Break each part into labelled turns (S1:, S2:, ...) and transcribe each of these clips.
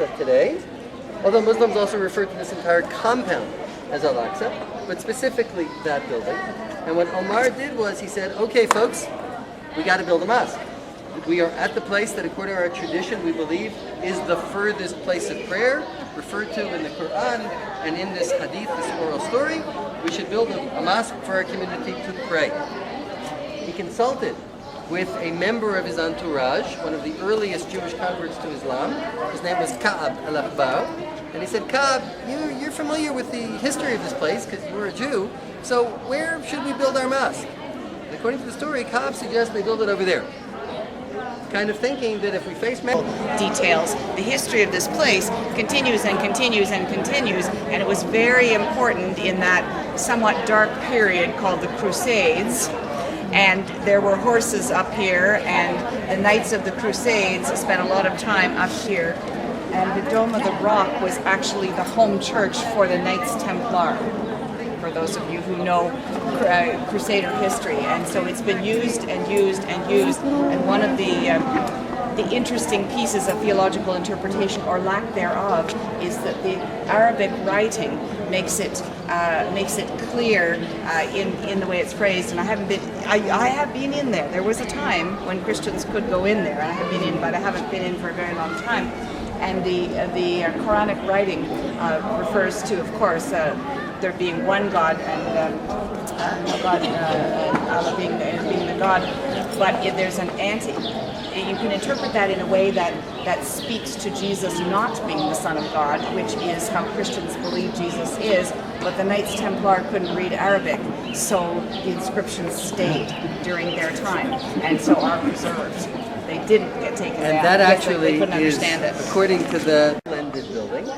S1: Al-Aqsa today, although Muslims also refer to this entire compound as Al-Aqsa, but specifically that building. And what Omar did was he said, okay folks, we got to build a mosque. We are at the place that according to our tradition we believe is the furthest place of prayer, referred to in the Quran and in this hadith, this oral story. We should build a mosque for our community to pray. He consulted with a member of his entourage, one of the earliest Jewish converts to Islam. His name was Ka'ab al-Ahbar. And he said, Ka'ab, you're familiar with the history of this place because you were a Jew, so where should we build our mosque? And according to the story, Ka'ab suggests they build it over there. Kind of thinking that if we face
S2: details, the history of this place continues and continues and continues, and it was very important in that somewhat dark period called the Crusades. And there were horses up here, and the Knights of the Crusades spent a lot of time up here. And the Dome of the Rock was actually the home church for the Knights Templar, for those of you who know Crusader history. And so it's been used and used and used. And one of the interesting pieces of theological interpretation, or lack thereof, is that the Arabic writing makes it clear in the way it's phrased. And I have been in there. There was a time when Christians could go in there. I have been in, but I haven't been in for a very long time. And the Quranic writing refers to, of course, there being one God and Allah being the God. But if there's an you can interpret that in a way that speaks to Jesus not being the Son of God, which is how Christians believe Jesus is, but the Knights Templar couldn't read Arabic, so the inscriptions stayed during their time, and so are preserved. They didn't get taken down.
S1: And that actually
S2: couldn't
S1: is,
S2: understand it.
S1: according to the blended building,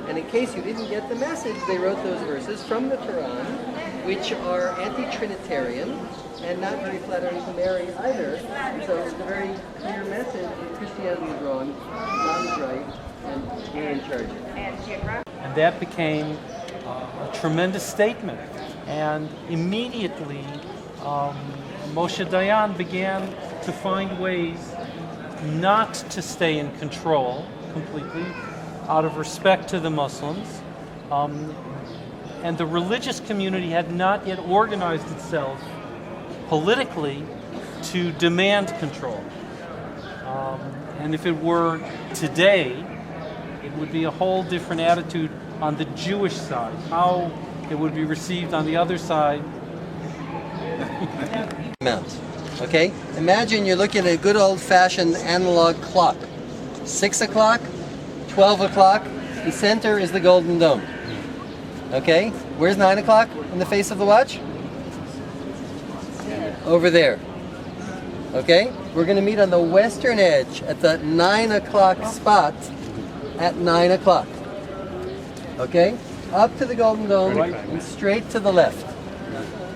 S1: and in case you didn't get the message, they wrote those verses from the Quran, which are anti-Trinitarian, and not very flattering to Mary either. So it's a very clear message that Christianity is wrong, God is right, and we're in charge.
S3: And that became a tremendous statement. And immediately, Moshe Dayan began to find ways not to stay in control completely, out of respect to the Muslims. And the religious community had not yet organized itself politically to demand control. And if it were today, it would be a whole different attitude on the Jewish side. How it would be received on the other side.
S1: Okay? Imagine you're looking at a good old-fashioned analog clock. 6 o'clock, 12 o'clock, the center is the Golden Dome. Okay? Where's 9 o'clock in the face of the watch? Over there. Okay? We're going to meet on the western edge at the 9 o'clock spot at 9 o'clock. Okay? Up to the Golden Dome and straight to the left.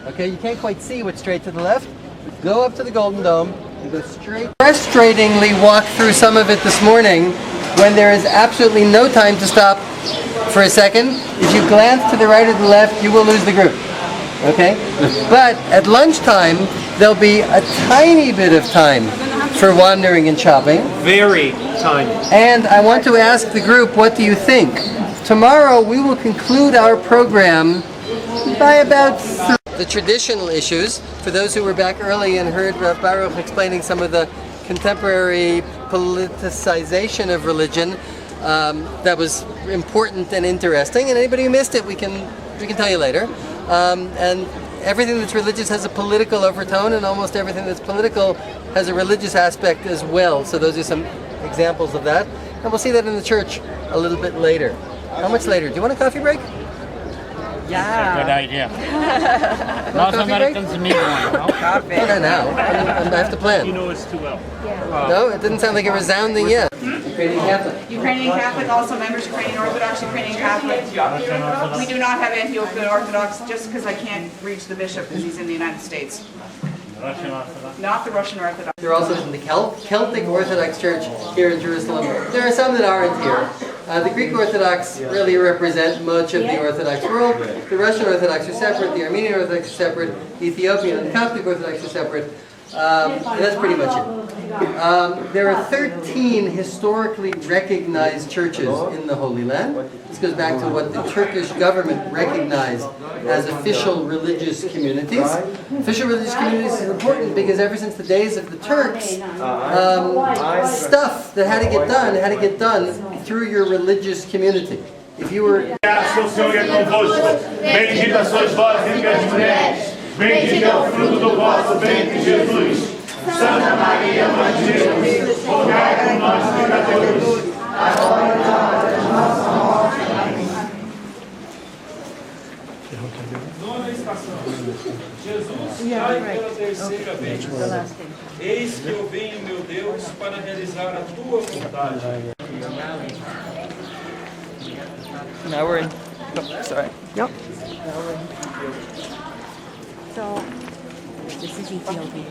S1: Okay? You can't quite see what's straight to the left. Go up to the Golden Dome and go straight. Frustratingly walked through some of it this morning when there is absolutely no time to stop for a second. If you glance to the right or the left, you will lose the group. Okay? But at lunchtime, there'll be a tiny bit of time for wandering and shopping.
S3: Very tiny.
S1: And I want to ask the group, what do you think? Tomorrow we will conclude our program by about the traditional issues. For those who were back early and heard Baruch explaining some of the contemporary politicization of religion, that was important and interesting. And anybody who missed it, we can tell you later. And everything that's religious has a political overtone, and almost everything that's political has a religious aspect as well. So those are some examples of that. And we'll see that in the church a little bit later. How much later? Do you want a coffee break?
S2: Yeah.
S4: Good idea. Most Americans need one. No?
S2: Coffee.
S1: No, now. I have to plan.
S3: You know us too well.
S1: No, it didn't sound like a resounding yes. Ukrainian Catholic.
S2: Ukrainian Catholic, also members Ukrainian Orthodox, Ukrainian Catholic. We do not have Ethiopian Orthodox, just because I can't reach the bishop because he's in the United States.
S4: Russian Orthodox.
S2: Not the Russian Orthodox.
S1: They're also in the Celtic Orthodox Church here in Jerusalem. There are some that aren't here. The Greek Orthodox really represent much of the Orthodox world. The Russian Orthodox are separate, the Armenian Orthodox are separate, the Ethiopian and Coptic Orthodox are separate. That's pretty much it. There are 13 historically recognized churches in the Holy Land. This goes back to what the Turkish government recognized as official religious communities. Official religious communities is important because ever since the days of the Turks, stuff that had to get done through your religious community. If you were...
S5: O Senhor é convosco. Bendita sois vós entre as mulheres. Bendito é o fruto do vosso ventre, Jesus. Santa Maria, Mãe de Deus, rogai por nós, pecadores, agora e na hora de nossa morte. Amém.
S6: Nona estação. Jesus cai pela terceira vez. Eis que eu venho, meu Deus, para realizar a tua vontade.
S1: Now we're in... Oh, sorry. Yep.
S7: So, this is Ethiopia.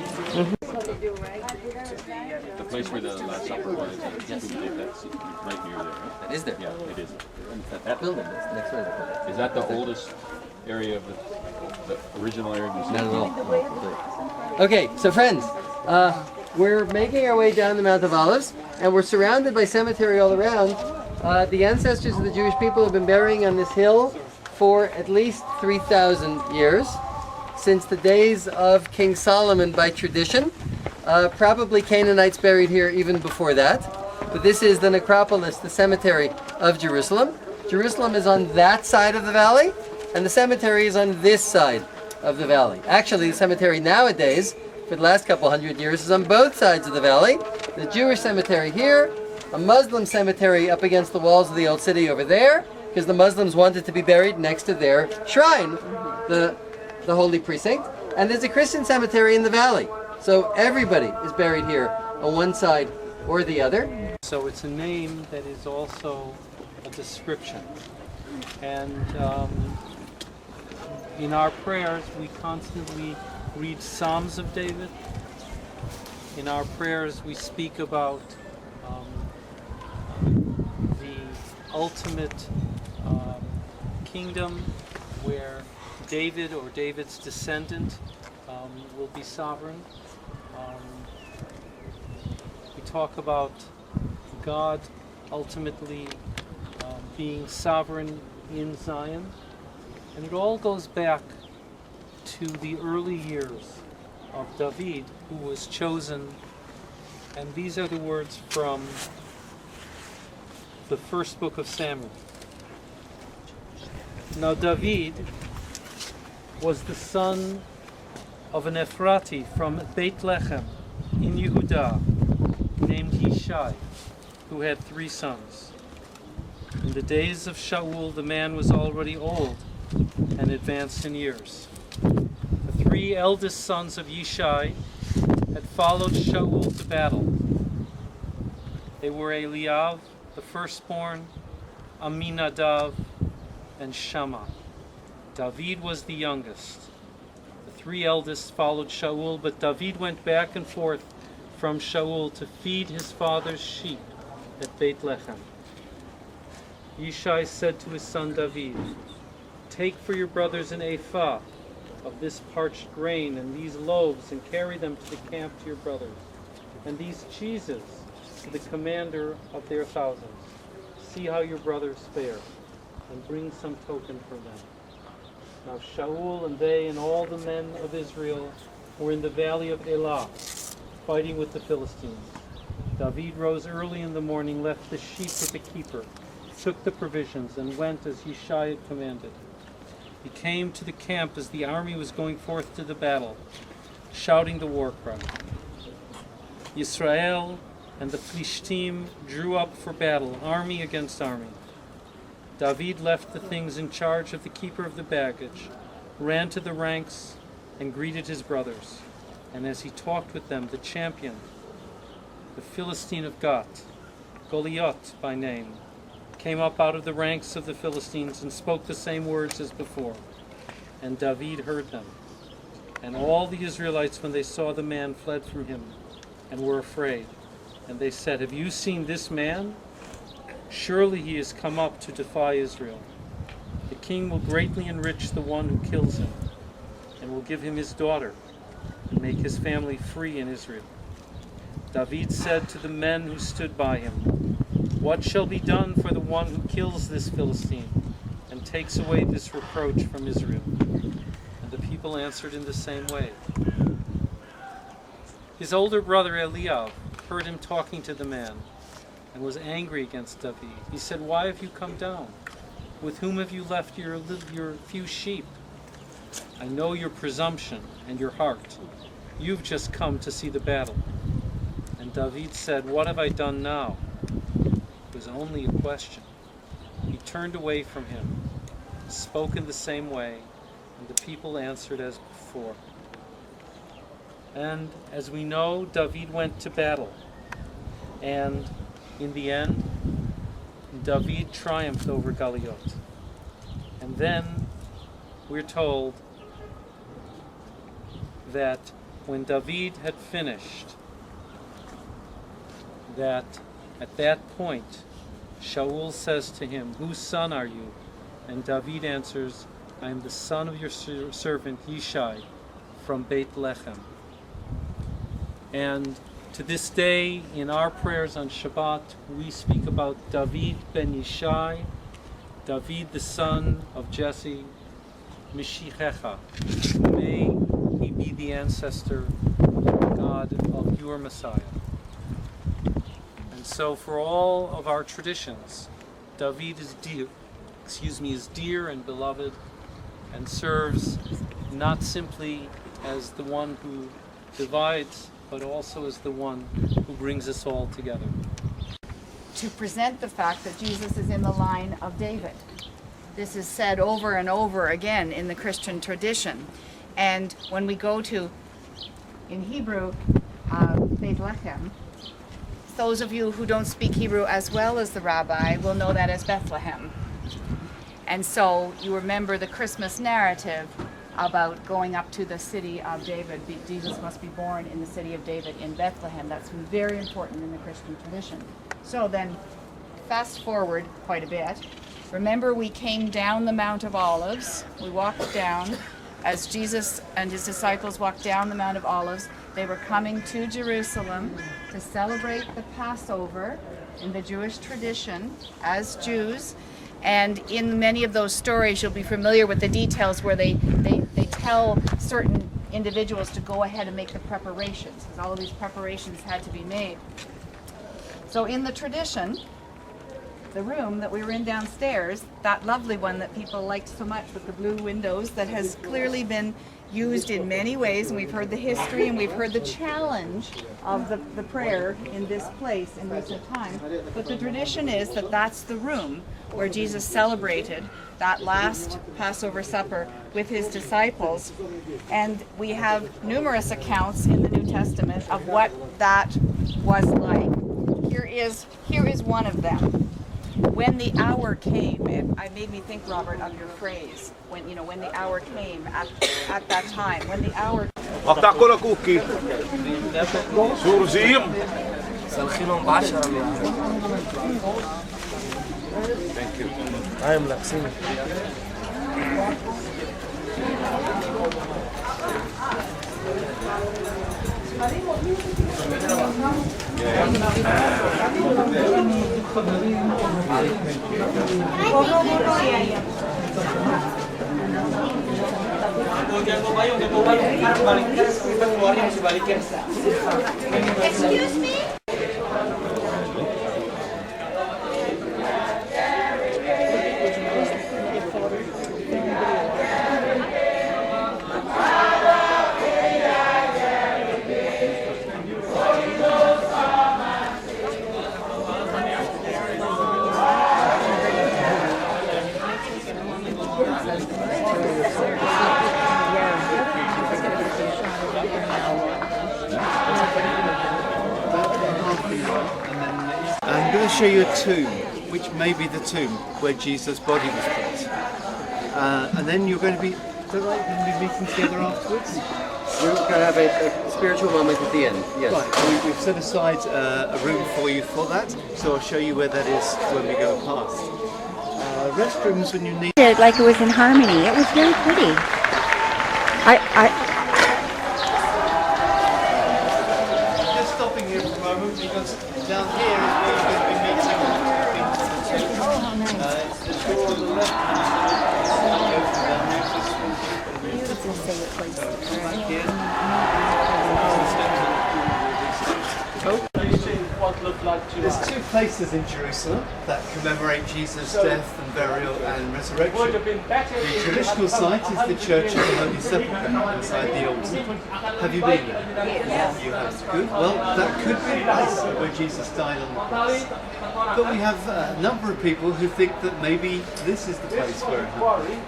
S8: The place where the Last Supper was, that's right near there, right?
S1: That is there.
S8: Yeah, it is.
S1: That building is next door to the building.
S8: Is that the oldest area of the original area of the
S1: Not at all. Okay, so friends, we're making our way down the Mount of Olives, and we're surrounded by cemetery all around. The ancestors of the Jewish people have been burying on this hill for at least 3,000 years, since the days of King Solomon by tradition. Probably Canaanites buried here even before that. But this is the necropolis, the cemetery of Jerusalem. Jerusalem is on that side of the valley, and the cemetery is on this side of the valley. Actually, the cemetery nowadays, for the last couple hundred years, is on both sides of the valley. The Jewish cemetery here, a Muslim cemetery up against the walls of the old city over there, because the Muslims wanted to be buried next to their shrine, the holy precinct. And there's a Christian cemetery in the valley. So everybody is buried here on one side or the other.
S3: So it's a name that is also a description. And in our prayers, we constantly read Psalms of David. In our prayers, we speak about the ultimate kingdom where David or David's descendant will be sovereign. We talk about God ultimately being sovereign in Zion. And it all goes back to the early years of David, who was chosen. And these are the words from the first book of Samuel. Now David was the son of an Ephrati from Bethlehem in Yehudah, named Yishai, who had 3 sons. In the days of Shaul, the man was already old and advanced in years. The 3 eldest sons of Yishai had followed Shaul to battle. They were Eliav, the firstborn, Aminadav, and Shammah. David was the youngest. The 3 eldest followed Shaul, but David went back and forth from Shaul to feed his father's sheep at Bethlehem. Yishai said to his son David, "Take for your brothers an ephah of this parched grain and these loaves, and carry them to the camp to your brothers, and these cheeses to the commander of their thousands. See how your brothers fare, and bring some token for them." Now Shaul and they and all the men of Israel were in the valley of Elah, fighting with the Philistines. David rose early in the morning, left the sheep with the keeper, took the provisions, and went as Yishai had commanded. He came to the camp as the army was going forth to the battle, shouting the war cry. Yisrael and the Plishtim drew up for battle, army against army. David left the things in charge of the keeper of the baggage, ran to the ranks, and greeted his brothers. And as he talked with them, the champion, the Philistine of Gath, Goliath by name, came up out of the ranks of the Philistines and spoke the same words as before. And David heard them. And all the Israelites, when they saw the man, fled from him and were afraid. And they said, "Have you seen this man? Surely he has come up to defy Israel. The king will greatly enrich the one who kills him, and will give him his daughter, and make his family free in Israel. David said to the men who stood by him, "What shall be done for the one who kills this Philistine and takes away this reproach from Israel?" And the people answered in the same way. His older brother Eliab heard him talking to the man and was angry against David. He said, "Why have you come down? With whom have you left your few sheep? I know your presumption and your heart. You've just come to see the battle." And David said, "What have I done now?" It was only a question. He turned away from him, spoke in the same way, and the people answered as before. And as we know, David went to battle. And in the end, David triumphed over Goliath. And then we're told that when David had finished, that at that point, Shaul says to him, "Whose son are you?" And David answers, "I am the son of your servant Yishai from Bethlehem." And to this day, in our prayers on Shabbat, we speak about David ben Yishai, David the son of Jesse, Mishichecha. May he be the ancestor, God, of your Messiah. And so for all of our traditions, David is dear and beloved, and serves not simply as the one who divides, but also as the one who brings us all together.
S2: To present the fact that Jesus is in the line of David. This is said over and over again in the Christian tradition. And when we go to, in Hebrew, Bethlehem, those of you who don't speak Hebrew as well as the rabbi will know that as Bethlehem. And so you remember the Christmas narrative about going up to the city of David. Jesus must be born in the city of David in Bethlehem. That's very important in the Christian tradition. So then, fast forward quite a bit. Remember, we came down the Mount of Olives. We walked down. As Jesus and his disciples walked down the Mount of Olives, they were coming to Jerusalem to celebrate the Passover in the Jewish tradition as Jews. And in many of those stories, you'll be familiar with the details where they tell certain individuals to go ahead and make the preparations, because all of these preparations had to be made. So in the tradition, the room that we were in downstairs, that lovely one that people liked so much with the blue windows, that has clearly been used in many ways, and we've heard the history and we've heard the challenge of the prayer in this place in recent times. But the tradition is that that's the room where Jesus celebrated that last Passover supper with his disciples. And we have numerous accounts in the New Testament of what that was like. Here is one of them. When the hour came, it made me think, Robert, of your phrase. When the hour came at that time. When the hour.
S9: Thank you. I am Laksini.
S10: Excuse me?
S11: I'm going to show you a tomb, which may be the tomb where Jesus' body was put. And then you're going to be meeting together afterwards?
S1: We're going to have a spiritual moment at the end, yes.
S11: Right, we've set aside a room for you for that, so I'll show you where that is when we go past. Restrooms when you need...
S7: Like it was in harmony. It was very pretty.
S11: because down here is where you're going to be meeting the people of the church. It's the door on the left hand.
S7: Beautiful safe place to pray.
S11: Back here. There's two places in Jerusalem that commemorate Jesus' death and burial and resurrection. The traditional site is the Church of the Holy Sepulchre inside the altar. Have you been there? Yes. You have. Good. Well, that could be the place where Jesus died on the cross. But we have a number of people who think that maybe this is the place where it happened.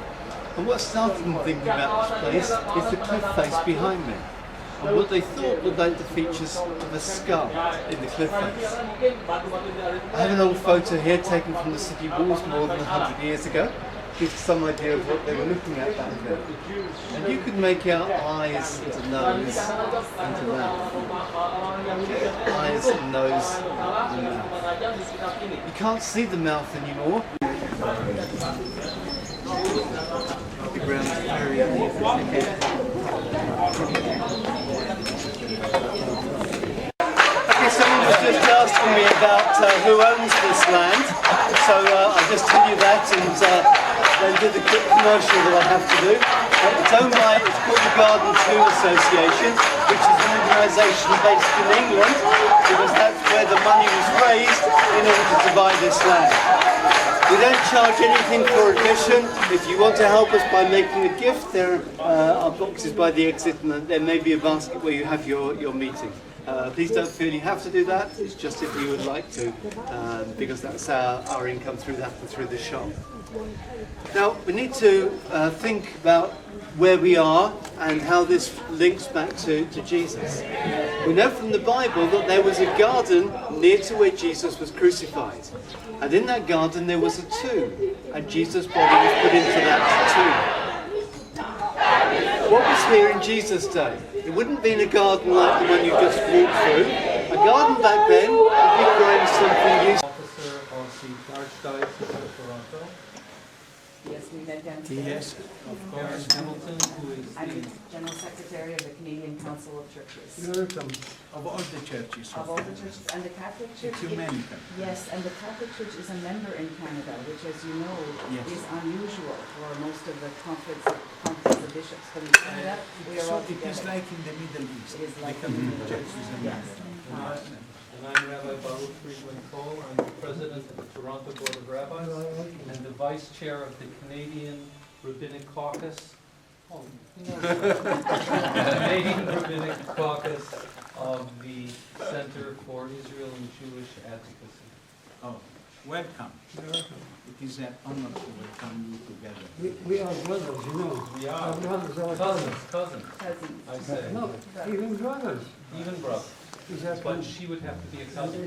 S11: And what started them thinking about this place is the cliff face behind me. And what they thought were like the features of a skull in the cliff face. I have an old photo here taken from the city walls more than 100 years ago. Gives some idea of what they were looking at back then. And you can make out eyes and a nose and a mouth. Eyes and nose and mouth. You can't see the mouth anymore. The ground is very uneven. Someone was just asking me about who owns this land, so I'll just tell you that and then do the quick commercial that I have to do. It's owned by, it's called the Garden 2 Association, which is an organisation based in England, because that's where the money was raised in order to buy this land. We don't charge anything for admission. If you want to help us by making a gift, there are boxes by the exit and there may be a basket where you have your meeting. Please don't feel you have to do that, it's just if you would like to, because that's our income through that and through the shop. Now, we need to think about where we are and how this links back to Jesus. We know from the Bible that there was a garden near to where Jesus was crucified. And in that garden there was a tomb, and Jesus' body was put into that tomb. What was here in Jesus' day? It wouldn't be in a garden like the one you just walked through. A garden back then would be growing something useful.
S3: Officer of the Archdiocese of Toronto.
S2: Yes, we met them today.
S3: Yes, of course. Hamilton, who is
S2: I'm
S3: the
S2: the General Secretary of the Canadian Council of Churches.
S12: Of all the churches.
S2: Of all the churches, and the Catholic Church.
S12: Ecumenical.
S2: Yes, and the Catholic Church is a member in Canada, which, as you know, is unusual for most of the conference of bishops. But in Canada, we are all
S12: It is
S2: together.
S12: like in the Middle East.
S2: It is like
S12: the Catholic Church is a
S2: Yes.
S12: member.
S3: And I'm Rabbi Baruch Frydman-Kohl. I'm the president of the Toronto Board of Rabbis and the vice chair of the Canadian Rabbinic Caucus. Oh, Canadian Rabbinic Caucus of the Center for Israel and Jewish Advocacy.
S12: Oh, welcome. It is an honor to welcome you together.
S13: We are brothers, you know.
S3: We are
S13: Our brothers are
S3: cousins, I say.
S13: No, even brothers.
S3: Even brothers. But she would have to be a cousin.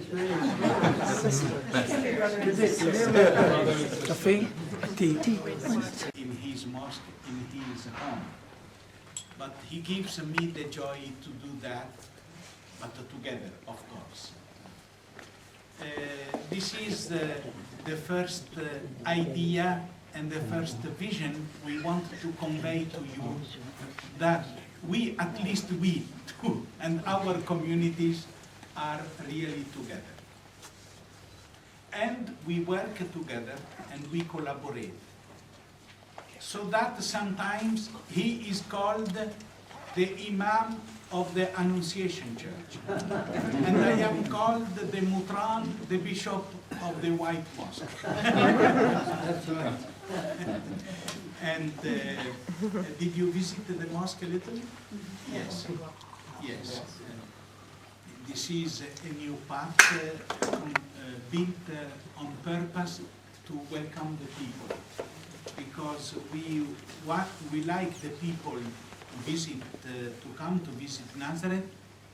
S12: In his mosque, in his home. But he gives me the joy to do that, but together, of course. This is the first idea and the first vision we want to convey to you, that we, at least we too, and our communities are really together. And we work together and we collaborate. So that sometimes he is called the Imam of the Annunciation Church. And I am called the Mutran, the Bishop of the White Mosque.
S13: That's right.
S12: And did you visit the mosque a little? Yes. Yes. This is a new path built on purpose to welcome the people. Because we like the people to come to visit Nazareth,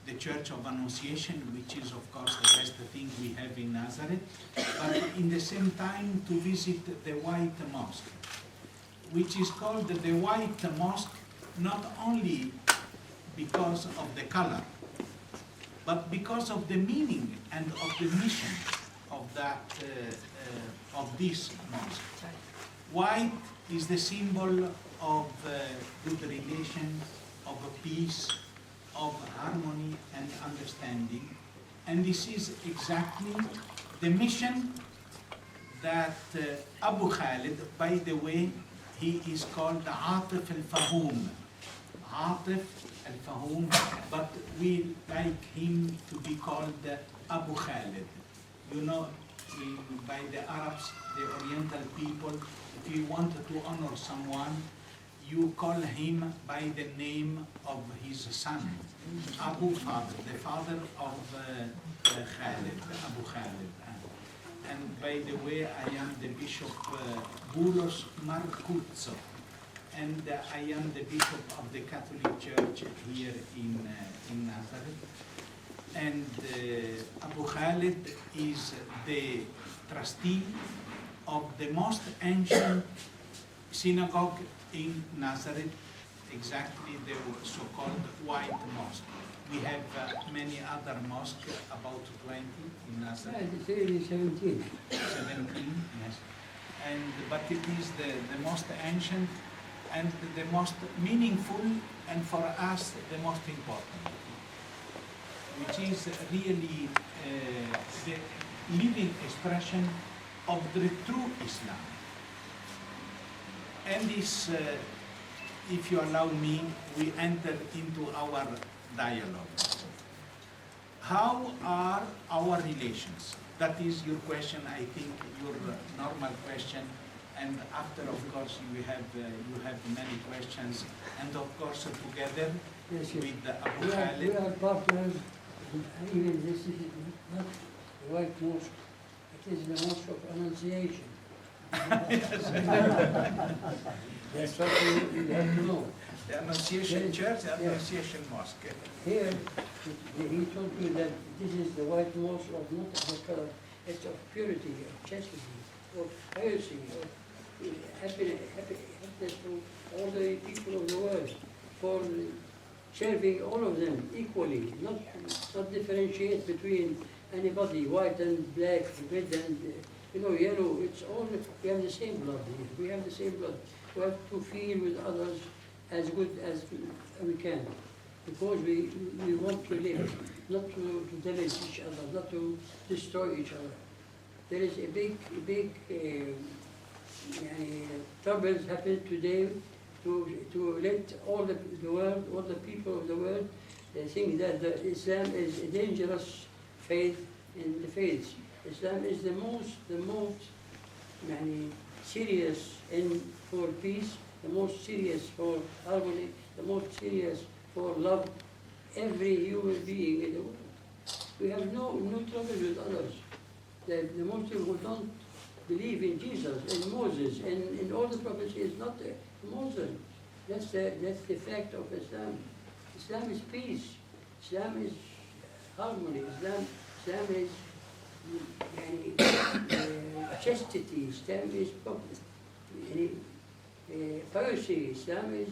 S12: the Church of Annunciation, which is of course the best thing we have in Nazareth, but in the same time to visit the White Mosque, which is called the White Mosque not only because of the color, but because of the meaning and of the mission of this mosque. White is the symbol of good relations, of peace, of harmony and understanding. And this is exactly the mission that Abu Khalid, by the way, he is called Atif al-Fahum. Atif al-Fahum, but we like him to be called Abu Khalid. You know, by the Arabs, the Oriental people, if you wanted to honor someone, you call him by the name of his son, Abu Father, the father of Khalid, Abu Khalid. And by the way, I am the Bishop Bulos Marcuzzo, and I am the Bishop of the Catholic Church here in Nazareth. And Abu Khalid is the trustee of the most ancient synagogue in Nazareth, exactly the so-called White Mosque. We have many other mosques, about 20 in Nazareth.
S13: It's really 17.
S12: 17, yes. But it is the most ancient and the most meaningful, and for us the most important, which is really the living expression of the true Islam. And this, if you allow me, we enter into our dialogue. How are our relations? That is your question, I think, your normal question. And after, of course, you have many questions. And of course, together
S13: Yes,
S12: with Abu Khalid.
S13: We are partners. Even this is not the White Mosque. It is the Mosque of Annunciation. That's what you have to know.
S12: The Annunciation Church, the Annunciation Mosque.
S13: Here, he told me that this is the White Mosque of not of color, it's of purity, of chastity, of piety, of happiness to all the people of the world, for serving all of them equally, not differentiate between anybody, white and black, red and yellow. It's all, we have the same blood here. We have the same blood. We have to feel with others as good as we can, because we want to live, not to damage each other, not to destroy each other. There is a big troubles happen today to let all the world, all the people of the world think that Islam is a dangerous faith in the faiths. Islam is the most serious for peace, the most serious for harmony, the most serious for love, every human being in the world. We have no trouble with others. The Muslim who don't believe in Jesus and Moses and in all the prophets is not a Muslim. That's the fact of Islam. Islam is peace. Islam is harmony. Islam is chastity. Islam is piety. Islam is,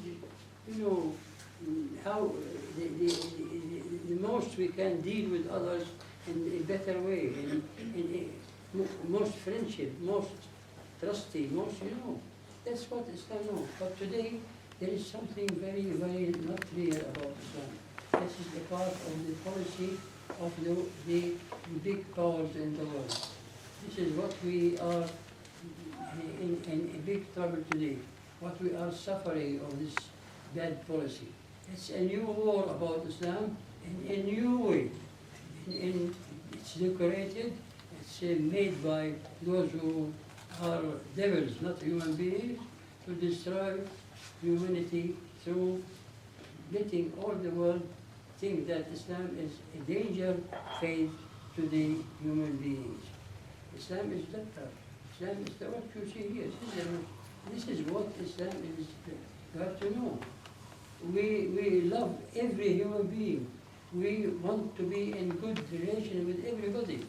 S13: how the most we can deal with others in a better way, in most friendship, most trusty, most, that's what Islam knows. But today, there is something very, very not clear about Islam. This is a part of the policy of the big powers in the world. This is what we are in a big trouble today, what we are suffering of this bad policy. It's a new war about Islam in a new way. It's decorated, it's made by those who are devils, not human beings, to destroy humanity through letting all the world think that Islam is a danger faith to the human beings. Islam is better. Islam is what you see here. This is what Islam is. You have to know. We love every human being. We want to be in good relation with everybody.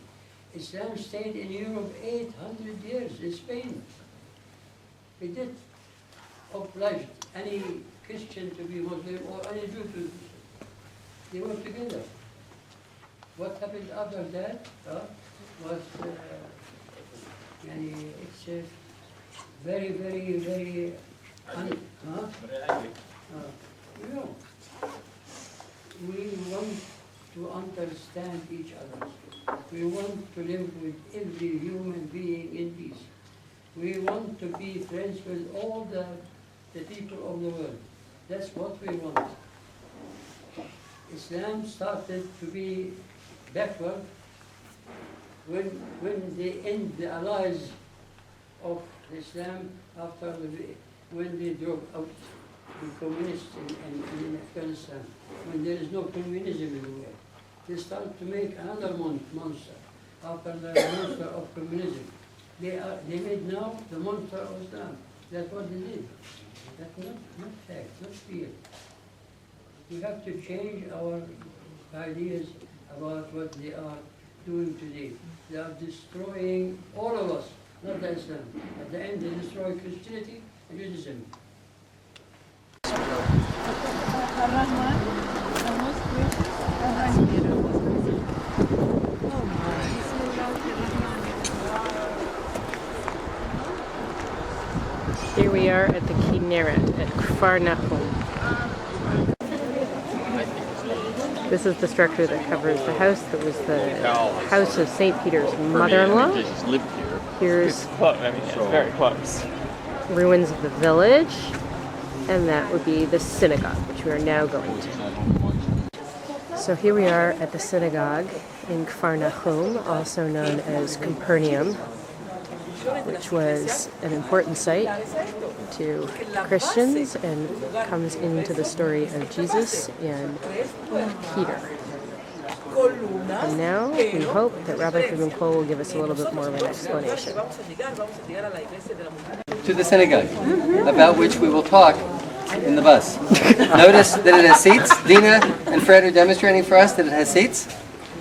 S13: Islam stayed in Europe 800 years, in Spain. It did oblige any Christian to be Muslim or any Jew to. They were together. What happened after that was, it's very, very, very, we want to understand each other. We want to live with every human being in peace. We want to be friends with all the people of the world. That's what we want. Islam started to be backward when they end the allies of Islam when they drove out the communists in Afghanistan, when there is no communism anywhere. They start to make another monster after the monster of communism. They made now the monster of Islam. That's what they did. That's not fact, not fear. We have to change our ideas about what they are doing today. They are destroying all of us, not Islam. At the end, they destroy Christianity and Judaism.
S7: Here we are at the Kinneret at Kfar Nahum. This is the structure that covers the house that was the house of St. Peter's mother-in-law. Here's
S4: very close.
S7: ruins of the village, and that would be the synagogue, which we are now going to. So here we are at the synagogue in Kfar Nahum, also known as Capernaum, which was an important site to Christians and comes into the story of Jesus and Peter. And now we hope that Rabbi Frydman-Kohl will give us a little bit more of an explanation.
S1: To the synagogue, about which we will talk in the bus. Notice that it has seats. Dina and Fred are demonstrating for us that it has seats.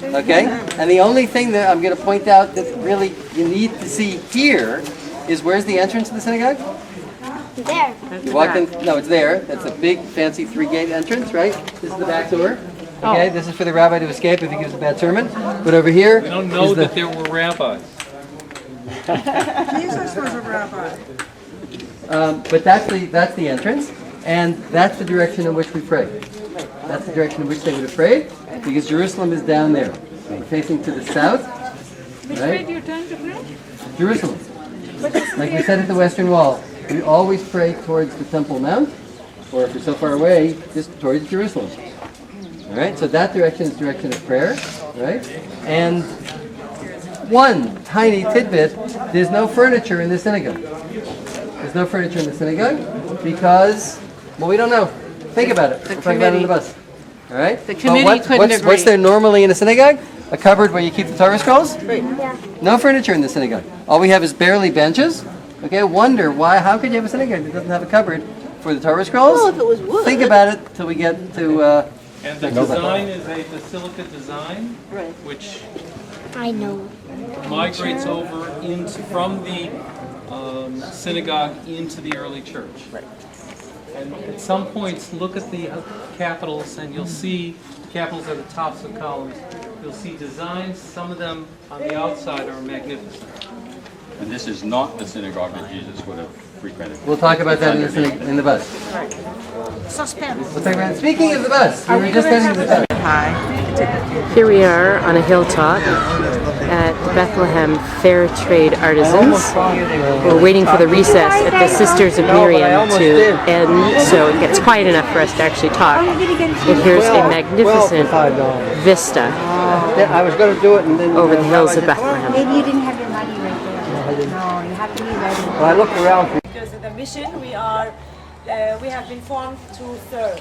S1: Okay? And the only thing that I'm going to point out that really you need to see here is where's the entrance to the synagogue?
S10: There.
S1: You walk in, no, it's there. That's a big, fancy three-gate entrance, right? This is the back door. Okay, this is for the rabbi to escape if he gives a bad sermon. But over here,
S3: we don't know that there were rabbis.
S14: Jesus was a rabbi.
S1: But that's the entrance, and that's the direction in which we pray. That's the direction in which they would have prayed, because Jerusalem is down there, facing to the south.
S14: Which way do you turn to pray?
S1: Jerusalem. Like we said at the Western Wall, we always pray towards the Temple Mount, or if we're so far away, just towards Jerusalem. All right, so that direction is the direction of prayer, right? And one tiny tidbit, there's no furniture in the synagogue. There's no furniture in the synagogue because, well, we don't know. Think about it. We'll talk about it on the bus. All right?
S7: The committee couldn't agree.
S1: What's there normally in a synagogue? A cupboard where you keep the Torah scrolls?
S10: Yeah.
S1: No furniture in the synagogue. All we have is barely benches. Okay, wonder why, how could you have a synagogue that doesn't have a cupboard for the Torah scrolls?
S10: Well, if it was wood.
S1: Think about it till we get to...
S3: and the design is a basilica design, which
S10: I know.
S3: migrates over from the synagogue into the early church. Right. And at some points, look at the capitals, and you'll see the capitals are the tops of columns. You'll see designs. Some of them on the outside are magnificent.
S8: And this is not the synagogue that Jesus would have frequented.
S1: We'll talk about that in the bus.
S10: Suspense.
S1: We'll talk about it. Speaking of the bus, we were just heading to the bus.
S7: Here we are on a hilltop at Bethlehem Fair Trade Artisans. We're waiting for the recess at the Sisters of Miriam to end, so it gets quiet enough for us to actually talk. And here's a magnificent vista
S11: I was going to do it and then
S7: over the hills of Bethlehem.
S10: Maybe you didn't have your money right there. No, you have to be ready.
S11: Well, I looked around.
S14: Because of the mission, we have been formed to serve.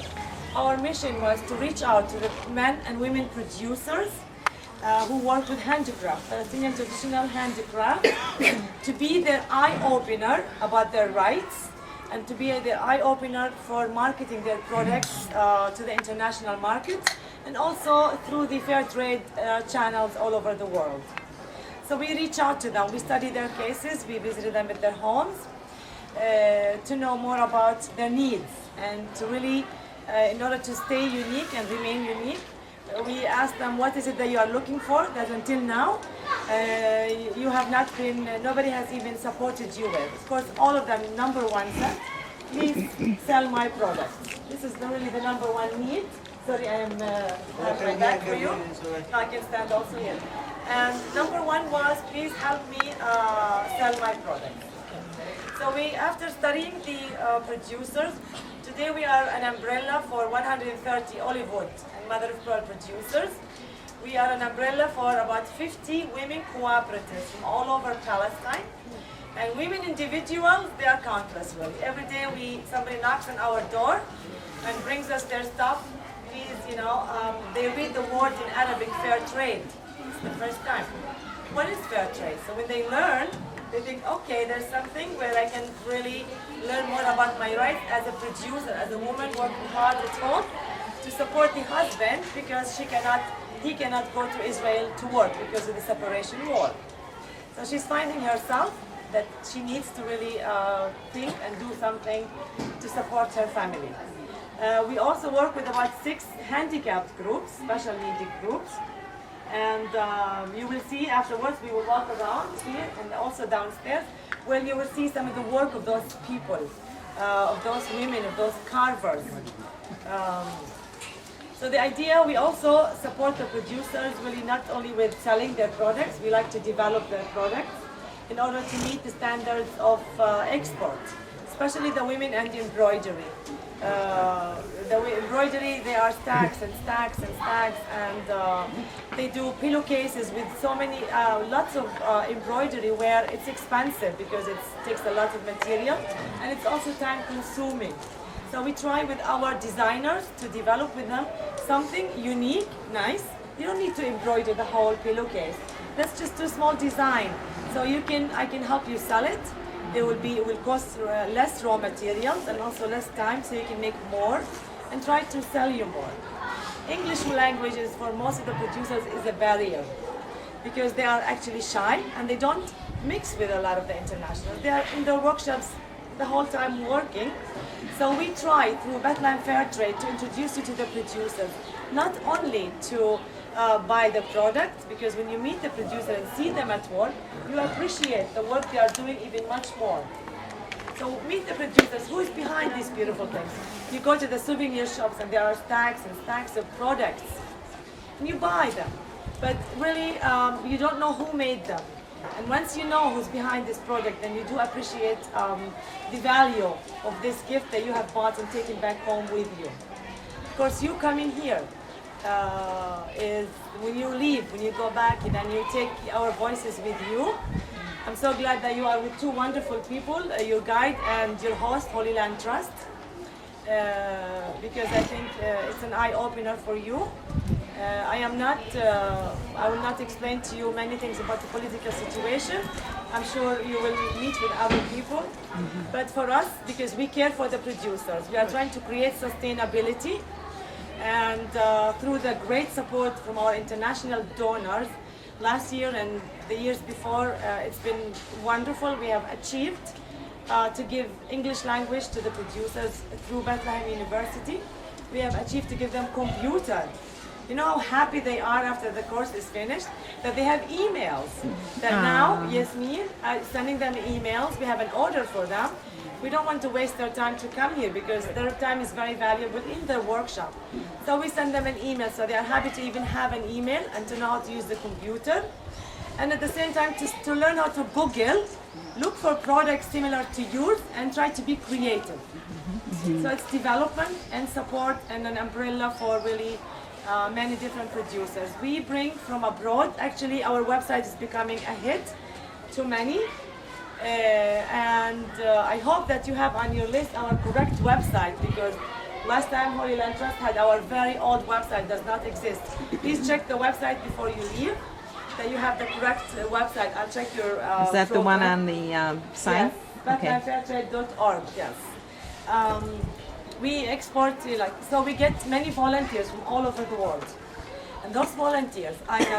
S14: Our mission was to reach out to the men and women producers who work with handicraft, Palestinian traditional handicraft, to be their eye-opener about their rights and to be their eye-opener for marketing their products to the international market and also through the fair trade channels all over the world. So we reach out to them, we study their cases, we visited them at their homes to know more about their needs and to really, in order to stay unique and remain unique, we asked them what is it that you are looking for that until now you have not been, nobody has even supported you with. Of course, all of them, number one said, please sell my products. This is really the number one need Sorry, I am have my back for you. No, I can stand also here. And number one was, please help me sell my products. So after studying the producers, today we are an umbrella for 130 olive wood and mother of pearl producers. We are an umbrella for about 50 women cooperatives from all over Palestine. And women individuals, they are countless really. Every day somebody knocks on our door and brings us their stuff. Please, they read the word in Arabic, fair trade. It's the first time. What is fair trade? So when they learn, they think, okay, there's something where I can really learn more about my rights as a producer, as a woman working hard at home to support the husband because he cannot go to Israel to work because of the separation war. So she's finding herself that she needs to really think and do something to support her family. We also work with about 6 handicapped groups, special needed groups. And you will see afterwards, we will walk around here and also downstairs, where you will see some of the work of those people, of those women, of those carvers. So the idea, we also support the producers really not only with selling their products, we like to develop their products in order to meet the standards of export, especially the women and embroidery. The embroidery, they are stacks and stacks and stacks, and they do pillowcases with so many, lots of embroidery where it's expensive because it takes a lot of material and it's also time consuming. So we try with our designers to develop with them something unique, nice. You don't need to embroider the whole pillowcase. That's just a small design. So I can help you sell it. It will cost less raw materials and also less time, so you can make more and try to sell you more. English languages for most of the producers is a barrier because they are actually shy and they don't mix with a lot of the internationals. They are in their workshops the whole time working. So we try through Bethlehem Fair Trade to introduce you to the producers, not only to buy the product, because when you meet the producer and see them at work, you appreciate the work they are doing even much more. So meet the producers, who is behind these beautiful things. You go to the souvenir shops and there are stacks and stacks of products, and you buy them. But really, you don't know who made them. And once you know who's behind this product, then you do appreciate the value of this gift that you have bought and taken back home with you. Of course, you coming here is when you leave, when you go back, and then you take our voices with you. I'm so glad that you are with 2 wonderful people, your guide and your host, Holy Land Trust, because I think it's an eye-opener for you. I will not explain to you many things about the political situation. I'm sure you will meet with other people. But for us, because we care for the producers, we are trying to create sustainability. And through the great support from our international donors, last year and the years before, it's been wonderful. We have achieved to give English language to the producers through Bethlehem University. We have achieved to give them computer. You know how happy they are after the course is finished? That they have emails. That now, Yasmin, sending them emails. We have an order for them. We don't want to waste their time to come here because their time is very valuable in their workshop. So we send them an email, so they are happy to even have an email and to know how to use the computer. And at the same time to learn how to Google, look for products similar to yours and try to be creative. So it's development and support and an umbrella for really many different producers. We bring from abroad. Actually, our website is becoming a hit to many. And I hope that you have on your list our correct website, because last time Holy Land Trust had our very old website, does not exist. Please check the website before you leave, that you have the correct website. I'll check your
S2: Is that program. The one on the sign?
S14: Yes, BethlehemFairTrade.org, yes. We export, so we get many volunteers from all over the world. And those volunteers,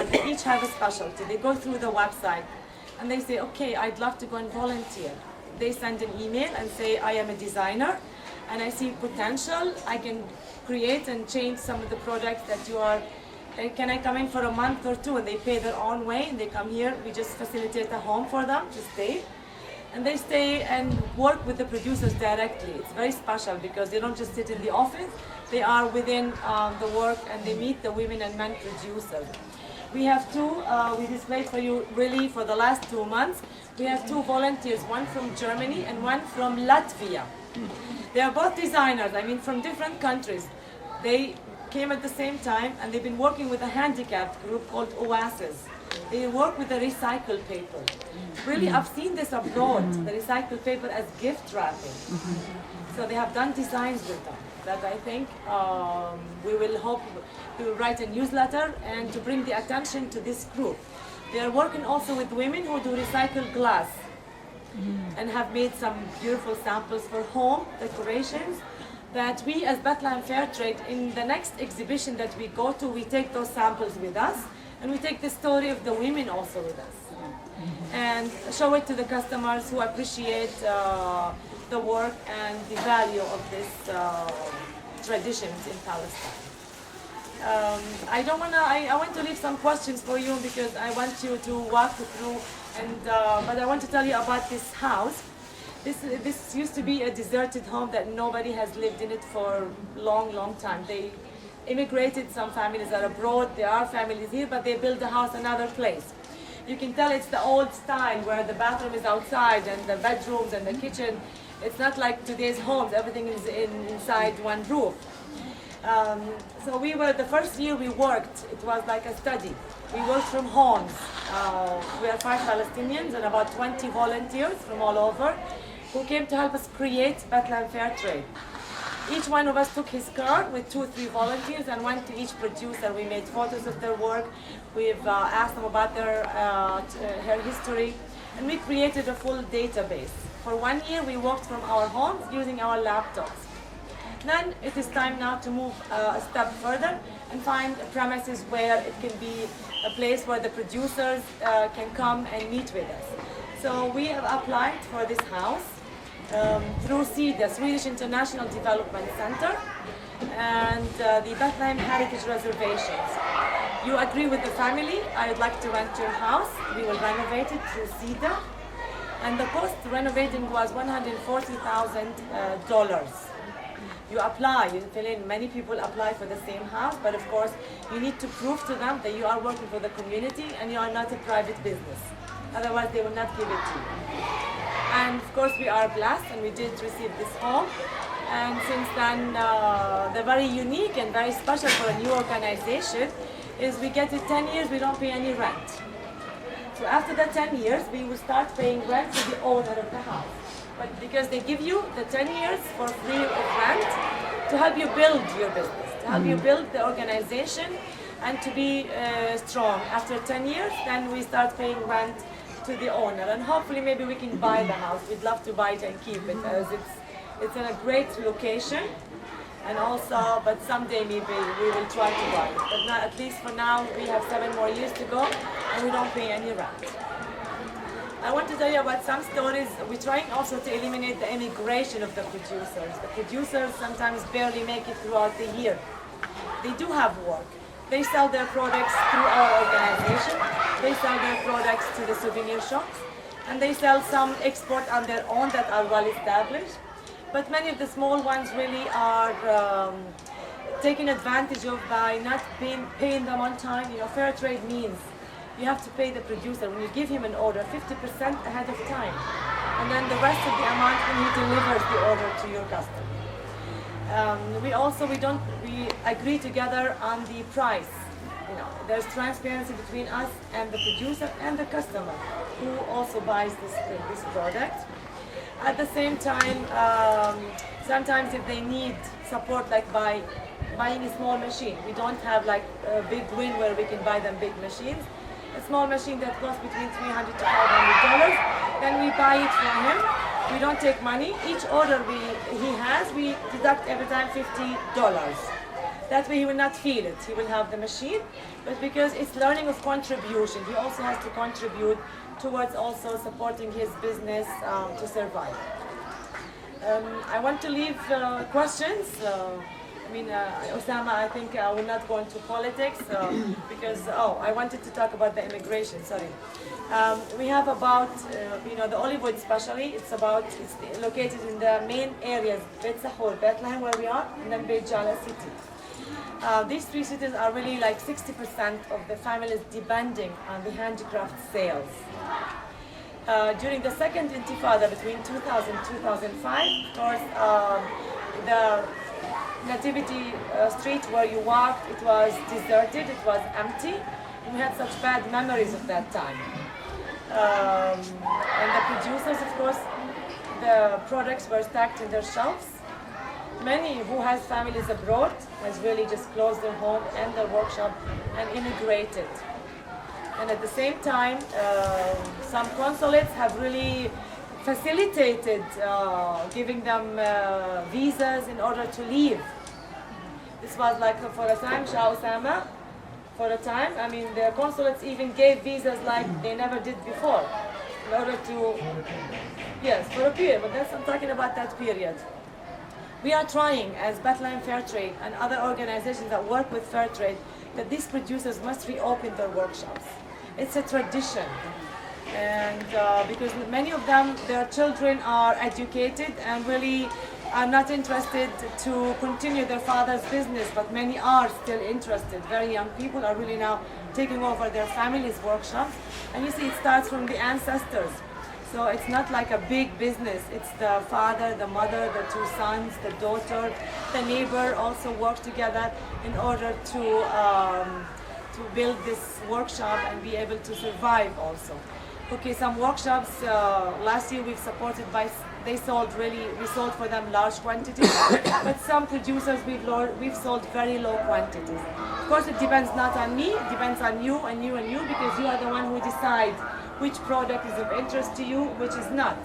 S14: they each have a specialty. They go through the website and they say, okay, I'd love to go and volunteer. They send an email and say, I am a designer and I see potential. I can create and change some of the products that you are. Can I come in for a month or 2? And they pay their own way and they come here. We just facilitate a home for them to stay. and they stay and work with the producers directly. It's very special because they don't just sit in the office, they are within the work and they meet the women and men producers. We have two, we displayed for you really for the last 2 months. We have two volunteers, one from Germany and one from Latvia. They are both designers, I mean from different countries. They came at the same time and they've been working with a handicapped group called Oasis. They work with the recycled paper. Really, I've seen this abroad, the recycled paper as gift wrapping. So they have done designs with them that I think we will hope to write a newsletter and to bring the attention to this group. They are working also with women who do recycled glass and have made some beautiful samples for home decorations that we as Bethlehem Fair Trade, in the next exhibition that we go to, we take those samples with us and we take the story of the women also with us and show it to the customers who appreciate the work and the value of this traditions in Palestine. I want to leave some questions for you because I want you to walk through, but I want to tell you about this house. This used to be a deserted home that nobody has lived in it for a long time. They immigrated, some families are abroad, there are families here, but they built the house another place. You can tell it's the old style where the bathroom is outside and the bedrooms and the kitchen. It's not like today's homes, everything is inside one roof. So the first year we worked, it was like a study. We worked from homes. We are 5 Palestinians and about 20 volunteers from all over who came to help us create Bethlehem Fair Trade. Each one of us took his car with 2 or 3 volunteers and went to each producer. We made photos of their work. We've asked them about their history, and we created a full database. For 1 year, we worked from our homes using our laptops. Then it is time now to move a step further and find premises where it can be a place where the producers can come and meet with us. So we have applied for this house through the Swedish International Development Center and the Bethlehem Heritage Reservations. You agree with the family, I would like to rent your house. We will renovate it through CEDA. And the cost renovating was $140,000. You apply, you fill in, many people apply for the same house, but of course you need to prove to them that you are working for the community and you are not a private business. Otherwise they will not give it to you. And of course we are blessed and we did receive this home. And since then, they're very unique and very special for a new organization is we get it 10 years, we don't pay any rent. So after the 10 years, we will start paying rent to the owner of the house. But because they give you the 10 years for free of rent to help you build your business, to help you build the organization and to be strong. After 10 years, then we start paying rent to the owner. And hopefully maybe we can buy the house. We'd love to buy it and keep it as it's in a great location. And also, but someday maybe we will try to buy it. But not, at least for now, we have 7 more years to go and we don't pay any rent. I want to tell you about some stories. We're trying also to eliminate the immigration of the producers. The producers sometimes barely make it throughout the year. They do have work. They sell their products through our organization. They sell their products to the souvenir shops. And they sell some export on their own that are well established. But many of the small ones really are taken advantage of by not paying them on time. You know, fair trade means you have to pay the producer when you give him an order 50% ahead of time, and then the rest of the amount when he delivers the order to your customer. We agree together on the price. You know, there's transparency between us and the producer and the customer who also buys this product. At the same time, sometimes if they need support, like by buying a small machine, we don't have like a big win where we can buy them big machines. A small machine that costs between $300 to $500, then we buy it from him. We don't take money. Each order he has, we deduct every time $50. That way he will not feel it. He will have the machine, but because it's learning of contribution, he also has to contribute towards also supporting his business to survive. I want to leave questions. Osama, I think I will not go into politics because, I wanted to talk about the immigration, sorry. We have about, the Olive especially, it's located in the main areas, Beth Tzedec, Bethlehem where we are, and then Beit Jala city. These three cities are really like 60% of the families depending on the handicraft sales. During the second Intifada between 2000 and 2005, of course, the Nativity street where you walked, it was deserted, it was empty. We had such bad memories of that time. And the producers, of course, the products were stacked in their shelves. Many who has families abroad has really just closed their home and their workshop and immigrated. And at the same time, some consulates have really facilitated giving them visas in order to leave. This was like for a time, Shah Osama, for a time. I mean, the consulates even gave visas like they never did before in order to, yes, for a period, but I'm talking about that period. We are trying, as Bethlehem Fair Trade and other organizations that work with fair trade, that these producers must reopen their workshops. It's a tradition. And because many of them, their children are educated and really are not interested to continue their father's business, but many are still interested. Very young people are really now taking over their families' workshops. And you see, it starts from the ancestors. So it's not like a big business. It's the father, the mother, the two sons, the daughter, the neighbor also work together in order to build this workshop and be able to survive also. Okay, some workshops last year we've supported by, we sold for them large quantities, but some producers we've sold very low quantities. Of course, it depends not on me, it depends on you and you and you, because you are the one who decides which product is of interest to you, which is not.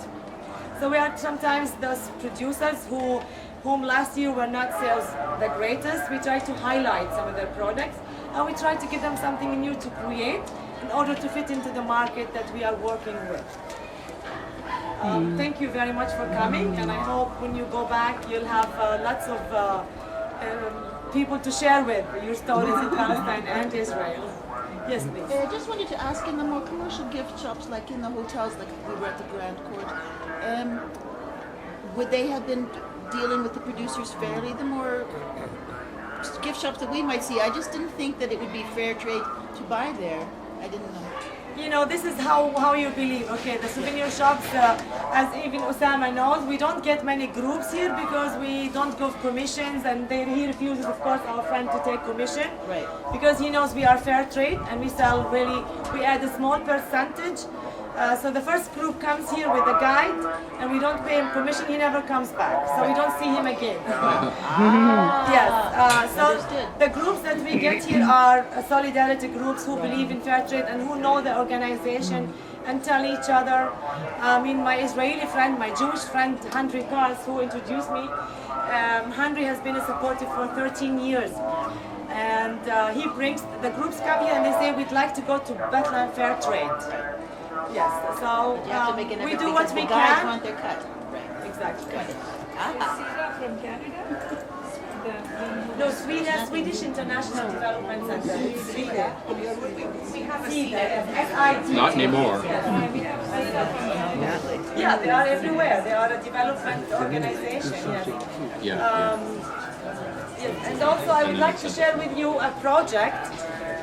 S14: So we are sometimes those producers whom last year were not sales the greatest, we try to highlight some of their products and we try to give them something new to create in order to fit into the market that we are working with. Thank you very much for coming, and I hope when you go back you'll have lots of people to share with your stories in Palestine and Israel. Yes, please.
S15: I just wanted to ask, in the more commercial gift shops, like in the hotels, like we were at the Grand Court, would they have been dealing with the producers fairly? The more gift shops that we might see, I just didn't think that it would be fair trade to buy there. I didn't know.
S14: You know, this is how you believe. Okay, the souvenir shops, as even Osama knows, we don't get many groups here because we don't give commissions, and he refuses, of course, our friend to take commission.
S15: Right.
S14: Because he knows we are fair trade and we sell we add a small percentage. So the first group comes here with a guide and we don't pay him commission, he never comes back. So we don't see him again. Yes. So the groups that we get here are solidarity groups who believe in fair trade and who know the organization and tell each other. I mean, my Israeli friend, my Jewish friend, Henry Karls, who introduced me, Henry has been a supporter for 13 years. And he brings, the groups come here and they say, we'd like to go to Bethlehem Fair Trade. Yes, so we do what we can.
S15: Want their cut.
S14: Right, exactly.
S10: From Canada?
S14: No, Swedish International Development Center. Sweden. We have a SID.
S8: Not anymore.
S14: Yeah, they are everywhere. They are a development organization. Yes.
S8: Yeah.
S14: Yes. And also, I would like to share with you a project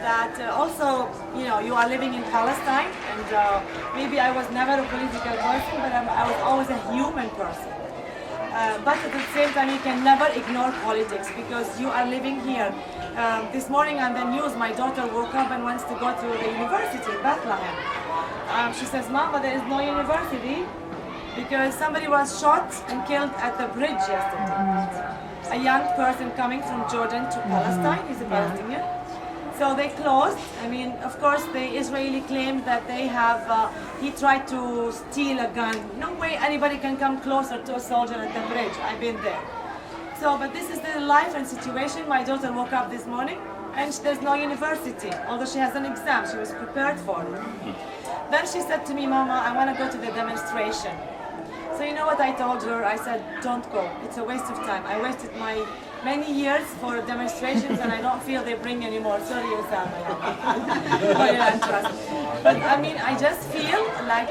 S14: that also, you are living in Palestine, and maybe I was never a political person, but I was always a human person. But at the same time, you can never ignore politics because you are living here. This morning on the news, my daughter woke up and wants to go to the university in Bethlehem. She says, Mama, there is no university because somebody was shot and killed at the bridge yesterday. A young person coming from Jordan to Palestine, he's a Palestinian. So they closed. I mean, of course, the Israeli claimed that they have, he tried to steal a gun. No way anybody can come closer to a soldier at the bridge. I've been there. So, but this is the life and situation. My daughter woke up this morning and there's no university, although she has an exam. She was prepared for it. Then she said to me, Mama, I want to go to the demonstration. So you know what I told her? I said, don't go. It's a waste of time. I wasted my many years for demonstrations and I don't feel they bring any more. Sorry, Osama. Oh, yeah, trust. But I mean, I just feel like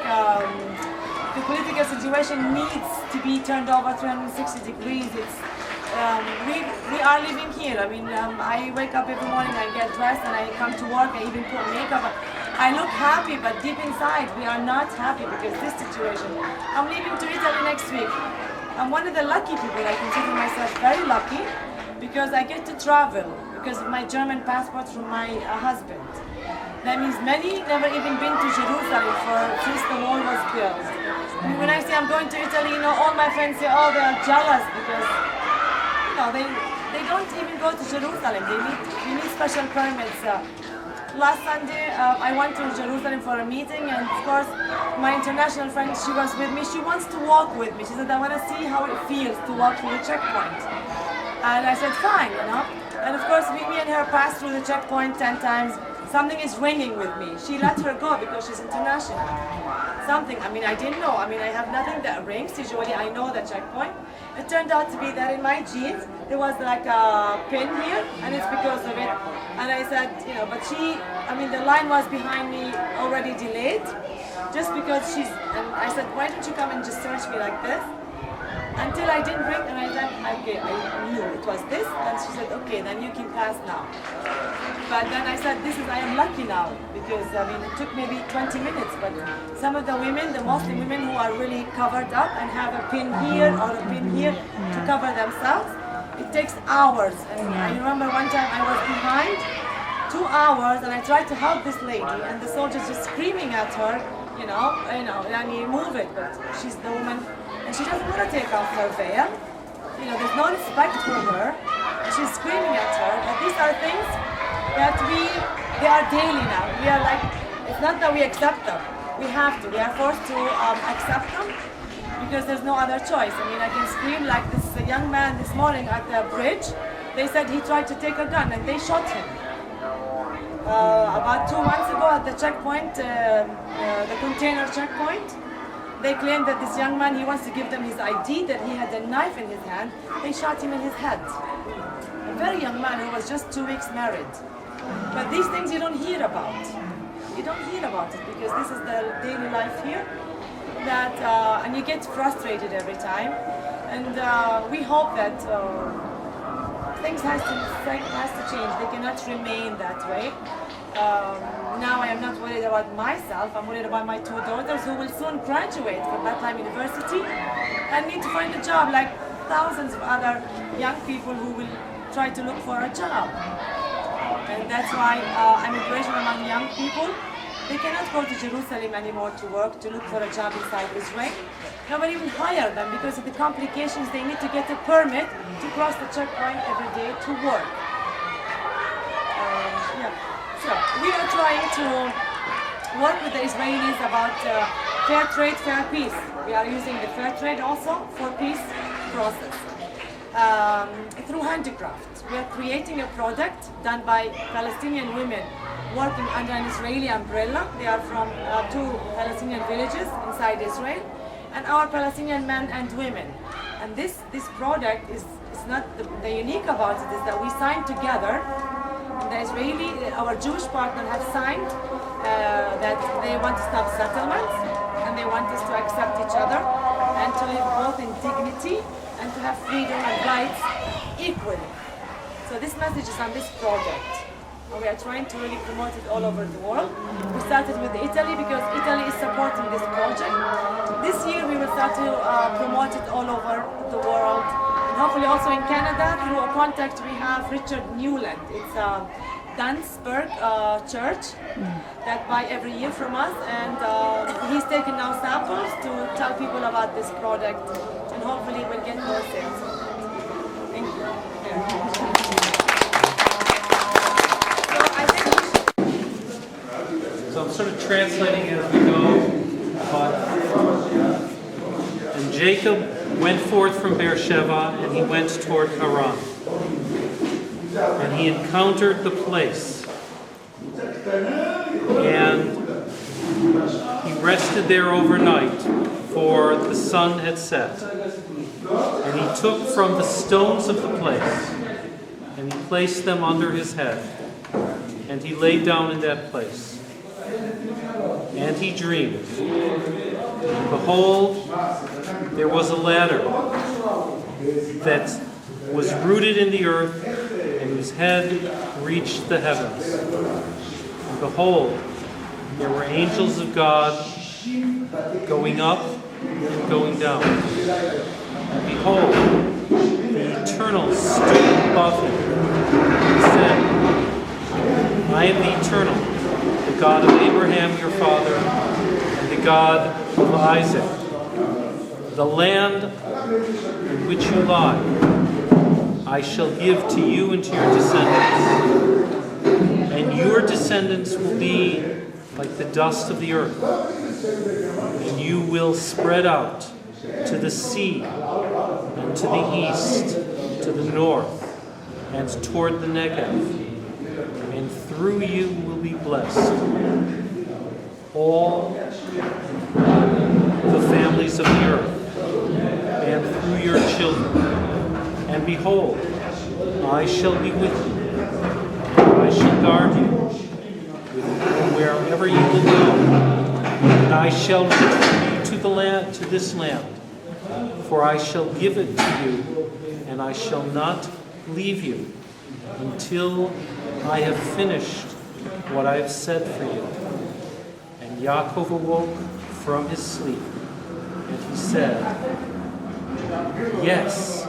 S14: the political situation needs to be turned over 360 degrees. It's we are living here. I mean, I wake up every morning, I get dressed, and I come to work. I even put makeup. I look happy, but deep inside, we are not happy because this situation. I'm leaving to Italy next week. I'm one of the lucky people. I consider myself very lucky because I get to travel because of my German passport from my husband. That means many never even been to Jerusalem since the wall was built. I mean, when I say I'm going to Italy, you know, all my friends say, oh, they are jealous because, you know, they don't even go to Jerusalem. You need special permits. Last Sunday, I went to Jerusalem for a meeting, and of course, my international friend, she was with me. She wants to walk with me. She said, I want to see how it feels to walk through the checkpoint. And I said, fine, you know. And of course, me and her passed through the checkpoint 10 times. Something is ringing with me. She let her go because she's international. Something, I mean, I didn't know. I mean, I have nothing that rings. Usually, I know the checkpoint. It turned out to be that in my jeans, there was like a pin here, and it's because of it. And I said, you know, but I mean, the line was behind me already delayed, just because and I said, why don't you come and just search me like this? Until I didn't ring, and I said, okay, I knew it was this, and she said, okay, then you can pass now. But then I said, I am lucky now, because I mean, it took maybe 20 minutes, but some of the women, the Muslim women who are really covered up and have a pin here or a pin here to cover themselves, it takes hours. And I remember one time I was behind 2 hours, and I tried to help this lady, and the soldiers just screaming at her, you know, I mean, move it, but she's the woman, and she doesn't want to take off her veil. You know, there's no respect for her. She's screaming at her, and these are things that they are daily now. We are like, it's not that we accept them. We have to. We are forced to accept them because there's no other choice. I mean, I can scream like this young man this morning at the bridge. They said he tried to take a gun and they shot him. About 2 months ago at the checkpoint, the container checkpoint, they claimed that this young man, he wants to give them his ID, that he had a knife in his hand. They shot him in his head. A very young man who was just 2 weeks married. But these things you don't hear about. You don't hear about it because this is the daily life here. And you get frustrated every time. And we hope that things has to change. They cannot remain that way. Now I am not worried about myself. I'm worried about my 2 daughters who will soon graduate from Patel University and need to find a job like thousands of other young people who will try to look for a job. And that's why immigration among young people, they cannot go to Jerusalem anymore to work, to look for a job inside Israel. Nobody will hire them because of the complications. They need to get a permit to cross the checkpoint every day to work. So we are trying to work with the Israelis about fair trade, fair peace. We are using the fair trade also for peace process. Through handicraft. We are creating a product done by Palestinian women working under an Israeli umbrella. They are from 2 Palestinian villages inside Israel, and our Palestinian men and women. And this product is not the unique about it is that we signed together. The Israeli, our Jewish partner, have signed that they want to stop settlements and they want us to accept each other and to live both in dignity and to have freedom and rights equally. So this message is on this project. We are trying to really promote it all over the world. We started with Italy because Italy is supporting this project. This year we will start to promote it all over the world. And hopefully also in Canada through a contact we have Richard Newland. It's a Dunsburg church that buy every year from us, and he's taken now samples to tell people about this product, and hopefully we'll get more sales. Thank you.
S3: So I'm sort of translating as we go. And Jacob went forth from Beersheba, and he went toward Haran. And he encountered the place. And he rested there overnight, for the sun had set. And he took from the stones of the place, and he placed them under his head, and he lay down in that place. And he dreamed. And behold, there was a ladder that was rooted in the earth, and whose head reached the heavens. And behold, there were angels of God going up and going down. And behold, the Eternal stood above him and said, I am the Eternal, the God of Abraham your father, and the God of Isaac. The land in which you lie, I shall give to you and to your descendants. And your descendants will be like the dust of the earth. And you will spread out to the sea, and to the east, to the north, and toward the Negev. And through you will be blessed all the families of the earth, and through your children. And behold, I shall be with you. I shall guard you wherever you will go. And I shall return you to the land, to this land. For I shall give it to you, and I shall not leave you until I have finished what I have said for you. And Yaakov awoke from his sleep, and he said, Yes,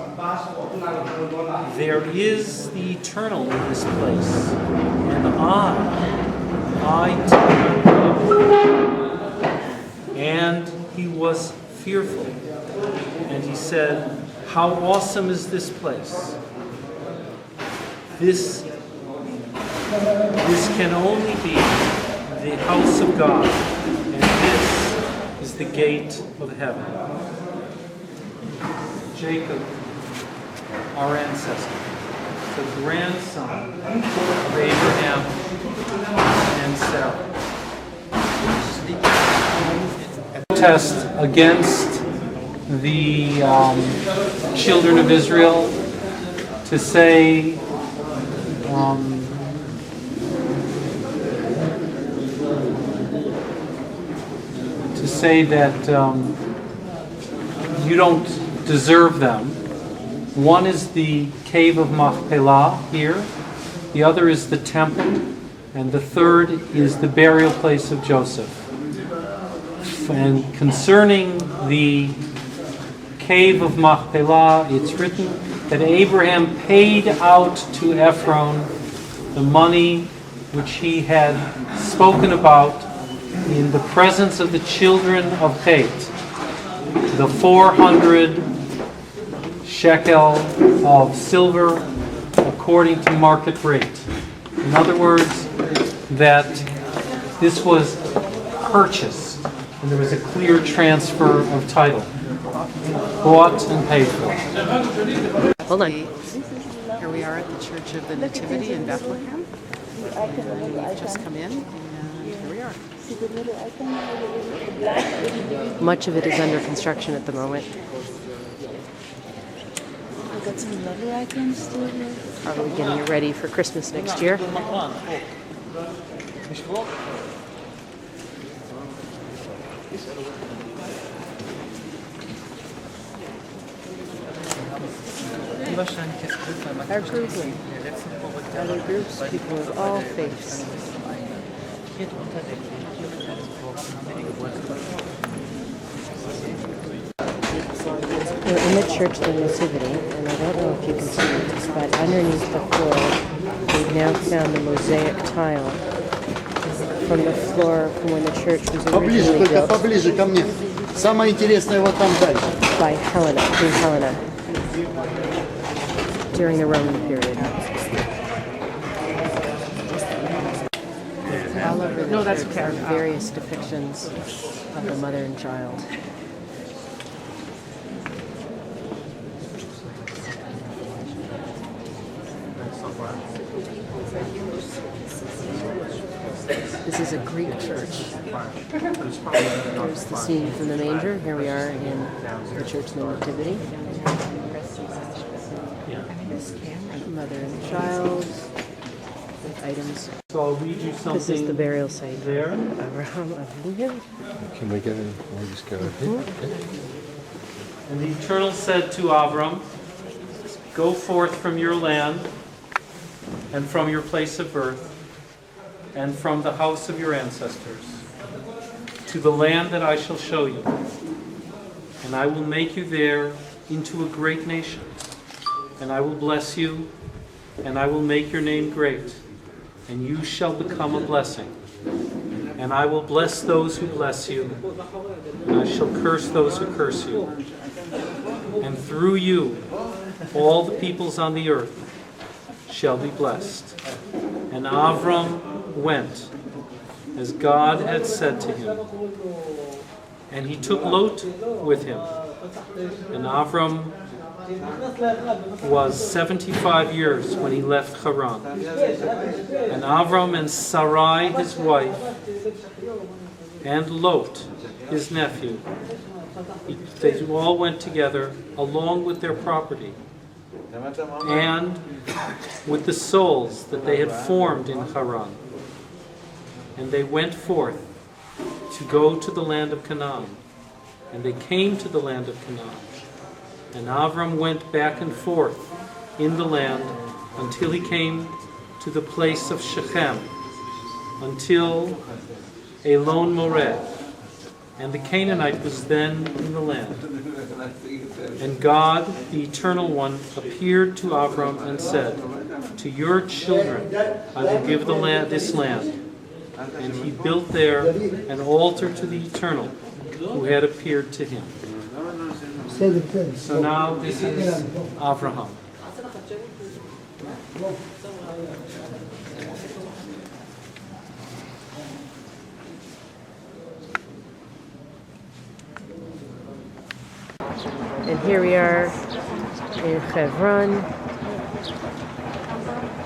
S3: there is the Eternal in this place, and I too. And he was fearful, and he said, How awesome is this place! This can only be the house of God, and this is the gate of heaven. Jacob, our ancestor, the grandson of Abraham and Sarah. Protest against the children of Israel to say that you don't deserve them. One is the cave of Machpelah here, the other is the temple, and the third is the burial place of Joseph. And concerning the cave of Machpelah, it's written that Abraham paid out to Ephron the money which he had spoken about in the presence of the children of Chet, the 400 shekel of silver according to market rate. In other words, that this was purchased and there was a clear transfer of title, bought and paid for.
S7: Hold on.
S16: Here we are at the Church of the Nativity in Bethlehem. And we've just come in, and here we are.
S7: Much of it is under construction at the moment.
S10: We've got some lovely icons too here.
S7: Probably getting it ready for Christmas next year. Our group, other groups, people of all faiths. We're in the Church of the Nativity, and I don't know if you can see this, but underneath the floor, we've now found the mosaic tile from the floor from when the church was originally built.
S17: Поближе ко мне. Самое интересное вот там дальше.
S7: By Helena, Queen Helena, during the Roman period. All over the church are various depictions of the mother and child. This is a Greek church. There's the scene from the manger. Here we are in the Church of the Nativity. Mother and child with items.
S3: So I'll read you something.
S7: This is the burial site
S3: there.
S7: Abraham Avinu.
S9: Can we get it? We'll just go.
S3: And the Eternal said to Avram, "Go forth from your land, and from your place of birth, and from the house of your ancestors, to the land that I shall show you. And I will make you there into a great nation. And I will bless you, and I will make your name great, and you shall become a blessing. And I will bless those who bless you, and I shall curse those who curse you. And through you, all the peoples on the earth shall be blessed." And Avram went, as God had said to him. And he took Lot with him. And Avram was 75 years when he left Haran. And Avram and Sarai his wife, and Lot his nephew, they all went together along with their property and with the souls that they had formed in Haran. And they went forth to go to the land of Canaan. And they came to the land of Canaan. And Avram went back and forth in the land until he came to the place of Shechem, until Elon Moreh. And the Canaanite was then in the land. And God, the Eternal One, appeared to Avram and said, "To your children I will give this land." And he built there an altar to the Eternal, who had appeared to him. So now this is Abraham.
S7: And here we are in Hebron.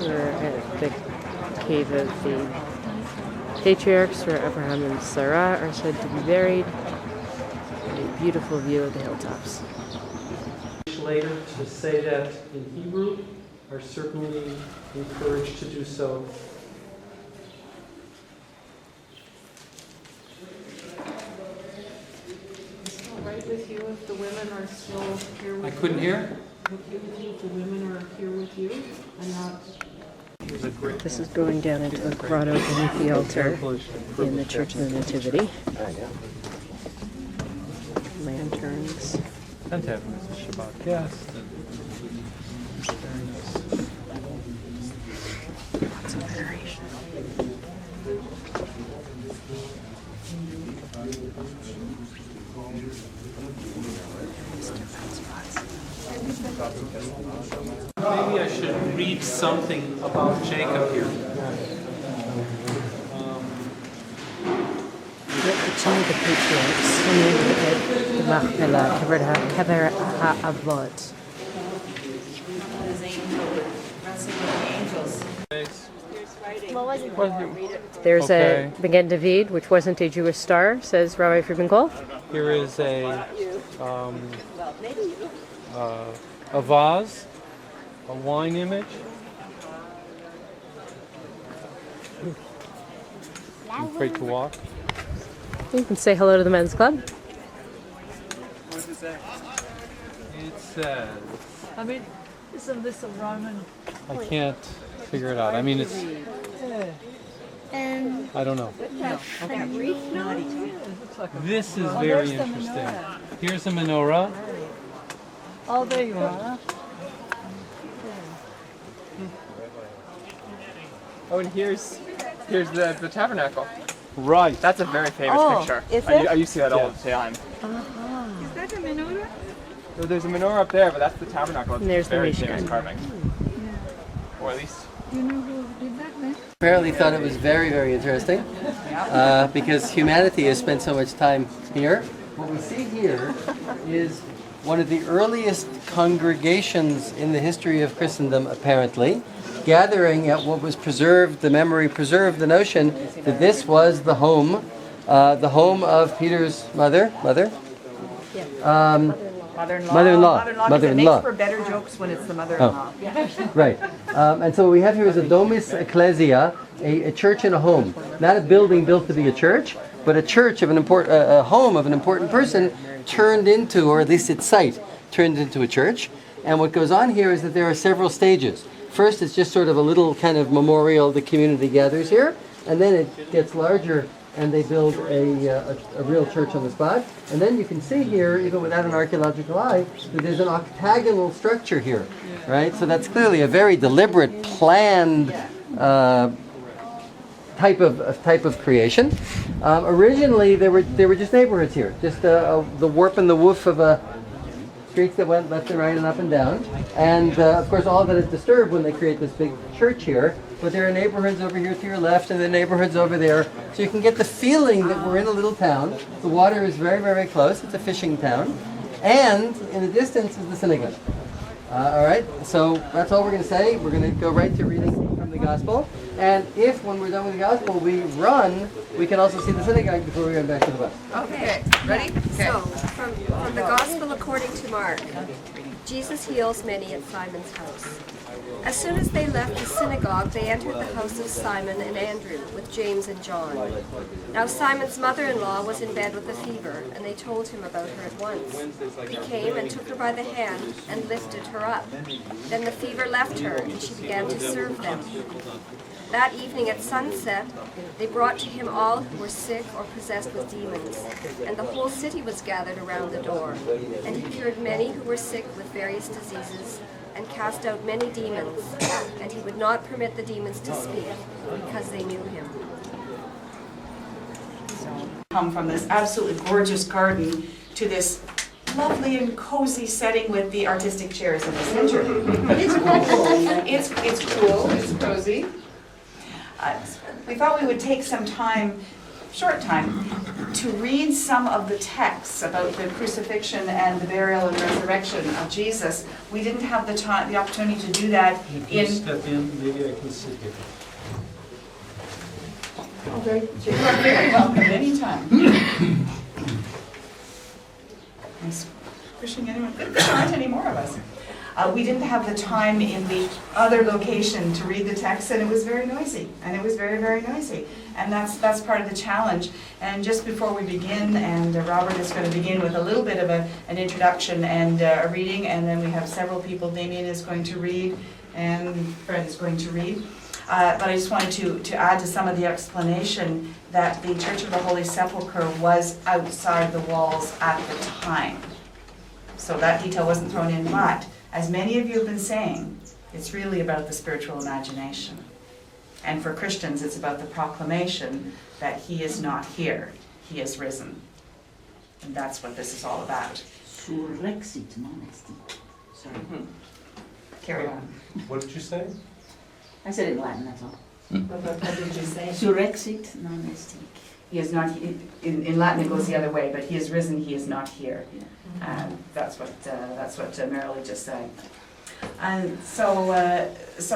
S7: We're at the cave of the patriarchs where Abraham and Sarah are said to be buried. A beautiful view of the hilltops.
S3: Later to say that in Hebrew are certainly encouraged to do so.
S16: Right with you if the women are still here with you?
S3: I couldn't hear?
S16: Okay with you if the women are here with you and not...
S7: This is going down into a grotto beneath the altar in the Church of the Nativity. Lanterns.
S3: And to have him as a Shabbat guest. Very nice.
S7: Lots of veneration.
S3: Maybe I should read something about Jacob here.
S7: Some of the patriarchs lived at the Machpelah, Kever HaAvot. There's a Magen David, which wasn't a Jewish star, says Rabbi Frydman-Kohl.
S3: Here is a vase, a wine image. I'm afraid to walk.
S7: You can say hello to the men's club.
S3: What does it say? It says...
S14: I mean, isn't this a Roman?
S3: I can't figure it out. I mean, it's... I don't know.
S14: No.
S3: This is very interesting. Here's a menorah.
S14: Oh, there you are.
S18: Oh, and here's the tabernacle.
S3: Right.
S18: That's a very famous picture.
S14: Is it?
S18: I used to see that all the time.
S14: Is that a menorah?
S18: So there's a menorah up there, but that's the tabernacle. It's
S7: And there's the
S18: very
S7: Mishkan.
S18: famous carving. Or at least...
S14: You know who did that, man?
S1: Apparently thought it was very, very interesting because humanity has spent so much time here. What we see here is one of the earliest congregations in the history of Christendom, apparently, gathering at what was preserved, the memory preserved the notion that this was the home of Peter's mother-in-law.
S2: It makes for better jokes when it's the mother-in-law.
S1: Right. And so what we have here is a domus ecclesia, a church in a home. Not a building built to be a church, but a church of a home of an important person turned into, or at least its site, turned into a church. And what goes on here is that there are several stages. First, it's just sort of a little kind of memorial. The community gathers here, and then it gets larger, and they build a real church on the spot. And then you can see here, even without an archaeological eye, that there's an octagonal structure here, right? So that's clearly a very deliberate, planned type of creation. Originally, they were just neighborhoods here, just the warp and the woof of streets that went left and right and up and down. And of course, all that is disturbed when they create this big church here. But there are neighborhoods over here to your left, and the neighborhoods over there. So you can get the feeling that we're in a little town. The water is very, very close. It's a fishing town. And in the distance is the synagogue. All right, so that's all we're going to say. We're going to go right to reading from the gospel. And if, when we're done with the gospel, we run, we can also see the synagogue before we go back to the bus.
S19: Okay, ready? So, from the gospel according to Mark, Jesus heals many at Simon's house. As soon as they left the synagogue, they entered the house of Simon and Andrew with James and John. Now Simon's mother-in-law was in bed with a fever, and they told him about her at once. He came and took her by the hand and lifted her up. Then the fever left her, and she began to serve them. That evening at sunset, they brought to him all who were sick or possessed with demons, and the whole city was gathered around the door. And he cured many who were sick with various diseases, and cast out many demons, and he would not permit the demons to speak, because they knew him.
S2: Come from this absolutely gorgeous garden to this lovely and cozy setting with the artistic chairs in the center. It's cool. It's cool. It's cozy. We thought we would take some time, short time, to read some of the texts about the crucifixion and the burial and resurrection of Jesus. We didn't have the opportunity to do that
S3: If you step in, maybe I can sit here.
S2: Okay, you are very welcome anytime. I'm pushing anyone. There aren't any more of us. We didn't have the time in the other location to read the text, and it was very noisy. And it was very, very noisy. And that's part of the challenge. And just before we begin, and Robert is going to begin with a little bit of an introduction and a reading, and then we have several people. Damian is going to read, and Fred is going to read. But I just wanted to add to some of the explanation that the Church of the Holy Sepulchre was outside the walls at the time. So that detail wasn't thrown in, but as many of you have been saying, it's really about the spiritual imagination. And for Christians, it's about the proclamation that he is not here, he is risen. And that's what this is all about.
S20: Surrexit non est. Sorry.
S2: Carry on.
S3: What did you say?
S20: I said it in Latin, that's all.
S2: What did you say?
S20: Surrexit non est.
S2: He is not, in Latin it goes the other way, but he is risen, he is not here. That's what Marilee just said. And so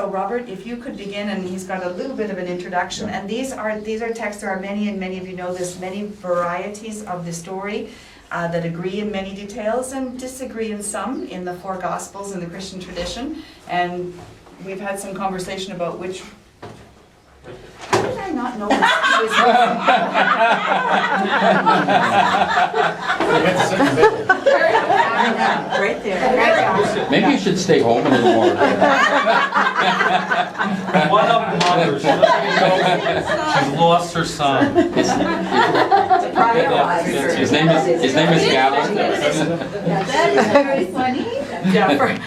S2: Robert, if you could begin, and he's got a little bit of an introduction, and these are texts. There are many, and many of you know this, many varieties of the story that agree in many details and disagree in some in the four Gospels in the Christian tradition. And we've had some conversation about which. How did I not know right there.
S8: Maybe you should stay home a little more.
S3: One of them mothers. She's lost her son.
S8: His name is Gavin.
S15: That is very funny.
S2: Yeah.